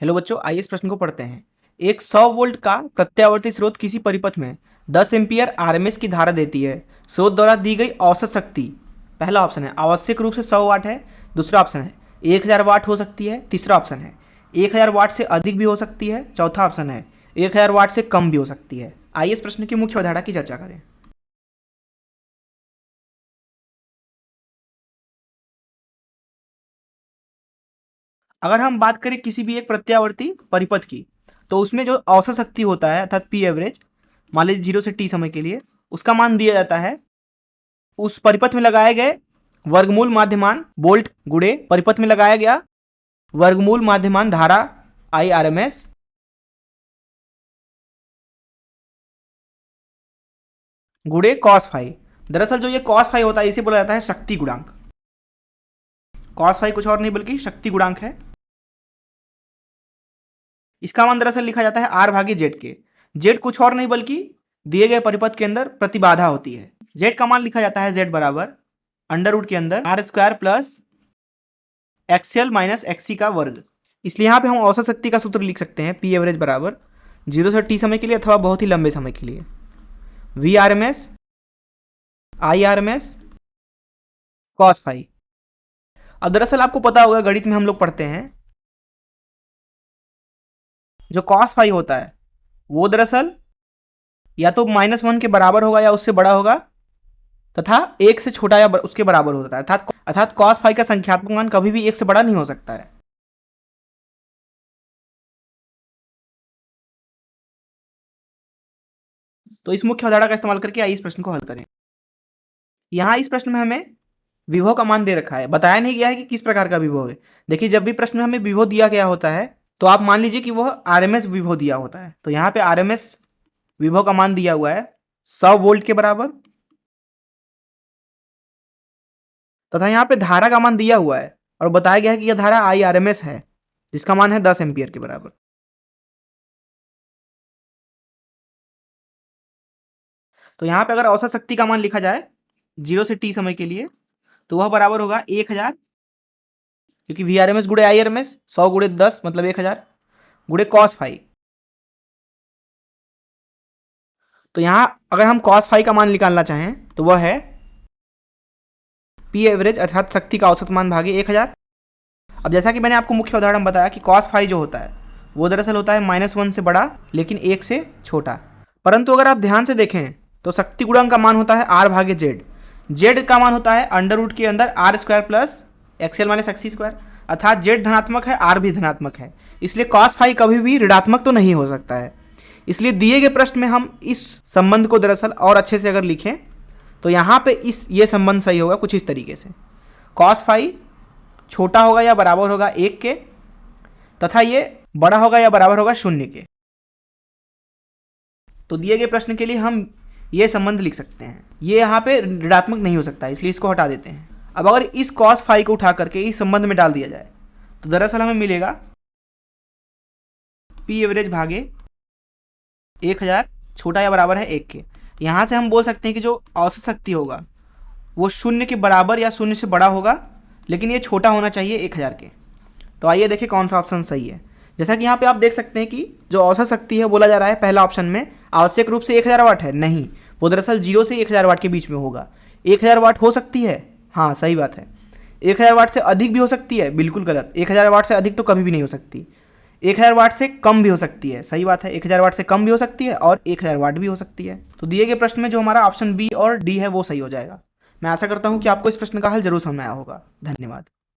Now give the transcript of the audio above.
Hello बच्चों, आइए इस प्रश्न को पढ़ते हैं। एक 100 वोल्ट का प्रत्यावर्ती स्रोत किसी परिपथ में 10 एम्पीयर आरएमएस की धारा देती है। स्रोत द्वारा दी गई औसत शक्ति, पहला ऑप्शन है आवश्यक रूप से 100 वाट है, दूसरा ऑप्शन है 1000 वाट हो सकती है, तीसरा ऑप्शन है 1000 वाट से अधिक भी हो सकती है, चौथा ऑप्शन है 1000 वाट से कम भी हो सकती है। आइए इस प्रश्न की मुख्य अवधारणा की चर्चा करें। अगर हम बात करें किसी भी एक प्रत्यावर्ती परिपथ की, तो उसमें जो औसत शक्ति होता है अर्थात पी एवरेज, मान लीजिए 0 से t समय के लिए, उसका मान दिया जाता है उस परिपथ में लगाए गए वर्गमूल माध्यमान वोल्ट गुणे परिपथ में लगाया गया वर्गमूल माध्यमान धारा आई आर एम एस गुणे कॉस फाई। दरअसल जो ये कॉस फाई होता है इसे बोला जाता है शक्ति गुणांक। कॉस फाई कुछ और नहीं बल्कि शक्ति गुणांक है। इसका मान दरअसल लिखा जाता है आर भागे जेड के। जेड कुछ और नहीं बल्कि दिए गए परिपथ के अंदर प्रतिबाधा होती है। जेड का मान लिखा जाता है जेड बराबर अंडर रूट के अंदर R square plus XL minus XY का वर्ग। इसलिए यहाँ पे हम औसत शक्ति का सूत्र लिख सकते हैं पी एवरेज बराबर 0 से t समय के लिए अथवा बहुत ही लंबे समय के लिए V R M S I R M S cos phi. अब दरअसल आपको पता होगा गणित में हम लोग पढ़ते हैं जो कॉस फाई होता है वो दरअसल या तो -1 के बराबर होगा या उससे बड़ा होगा तथा 1 से छोटा या उसके बराबर होता है, अर्थात कॉस फाई का संख्यात्मक मान कभी भी 1 से बड़ा नहीं हो सकता है। तो इस मुख्य अवधारणा का इस्तेमाल करके आइए इस प्रश्न को हल करें। यहाँ इस प्रश्न में हमें विभव का मान दे रखा है, बताया नहीं गया है कि किस प्रकार का विभव है। देखिए जब भी प्रश्न में हमें विभव दिया गया होता है तो आप मान लीजिए कि वह आरएमएस विभव दिया होता है। तो यहाँ पे आरएमएस विभव का मान दिया हुआ है 100 वोल्ट के बराबर तथा यहाँ पे धारा का मान दिया हुआ है और बताया गया है कि यह धारा आई आर एम एस है जिसका मान है 10 एम्पियर के बराबर। तो यहाँ पे अगर औसत शक्ति का मान लिखा जाए 0 से t समय के लिए तो वह बराबर होगा 1000, क्योंकि वी आर एम एस गुणे आई आर एम एस 100 गुणे 10 मतलब 1000 गुणे कॉस फाई। तो यहाँ अगर हम कॉस फाई का मान निकालना चाहें तो वह है पी एवरेज अर्थात शक्ति का औसत मान भागे 1000। अब जैसा कि मैंने आपको मुख्य उदाहरण बताया कि कॉस फाई जो होता है वो दरअसल होता है -1 से बड़ा लेकिन 1 से छोटा। परंतु अगर आप ध्यान से देखें तो शक्ति गुणांक का मान होता है आर भागे जेड। जेड का मान होता है अंडर रूट के अंदर R square plus XL minus XY square, अर्थात जेड धनात्मक है आर भी धनात्मक है, इसलिए कॉस फाई कभी भी ऋणात्मक तो नहीं हो सकता है। इसलिए दिए गए प्रश्न में हम इस संबंध को दरअसल और अच्छे से अगर लिखें तो यहाँ पे ये संबंध सही होगा कुछ इस तरीके से, कॉस फाई छोटा होगा या बराबर होगा 1 के तथा ये बड़ा होगा या बराबर होगा 0 के। तो दिए गए प्रश्न के लिए हम ये संबंध लिख सकते हैं। ये यहाँ पे ऋणात्मक नहीं हो सकता इसलिए इसको हटा देते हैं। अब अगर इस कॉस फाई को उठा करके इस संबंध में डाल दिया जाए तो दरअसल हमें मिलेगा पी एवरेज भागे 1000 छोटा या बराबर है 1 के। यहाँ से हम बोल सकते हैं कि जो औसत शक्ति होगा वो 0 के बराबर या 0 से बड़ा होगा, लेकिन ये छोटा होना चाहिए 1000 के। तो आइए देखें कौन सा ऑप्शन सही है। जैसा कि यहाँ पे आप देख सकते हैं कि जो औसत शक्ति है बोला जा रहा है पहला ऑप्शन में आवश्यक रूप से 1000 वाट है, नहीं, वो दरअसल 0 से 1000 वाट के बीच में होगा। 1000 वाट हो सकती है, हाँ सही बात है। 1000 वाट से अधिक भी हो सकती है, बिल्कुल गलत। 1000 वाट से अधिक तो कभी भी नहीं हो सकती। 1000 वाट से कम भी हो सकती है, सही बात है। 1000 वाट से कम भी हो सकती है और 1000 वाट भी हो सकती है। तो दिए गए प्रश्न में जो हमारा ऑप्शन बी और डी है वो सही हो जाएगा। मैं आशा करता हूँ कि आपको इस प्रश्न का हल जरूर समझ में आया होगा। धन्यवाद।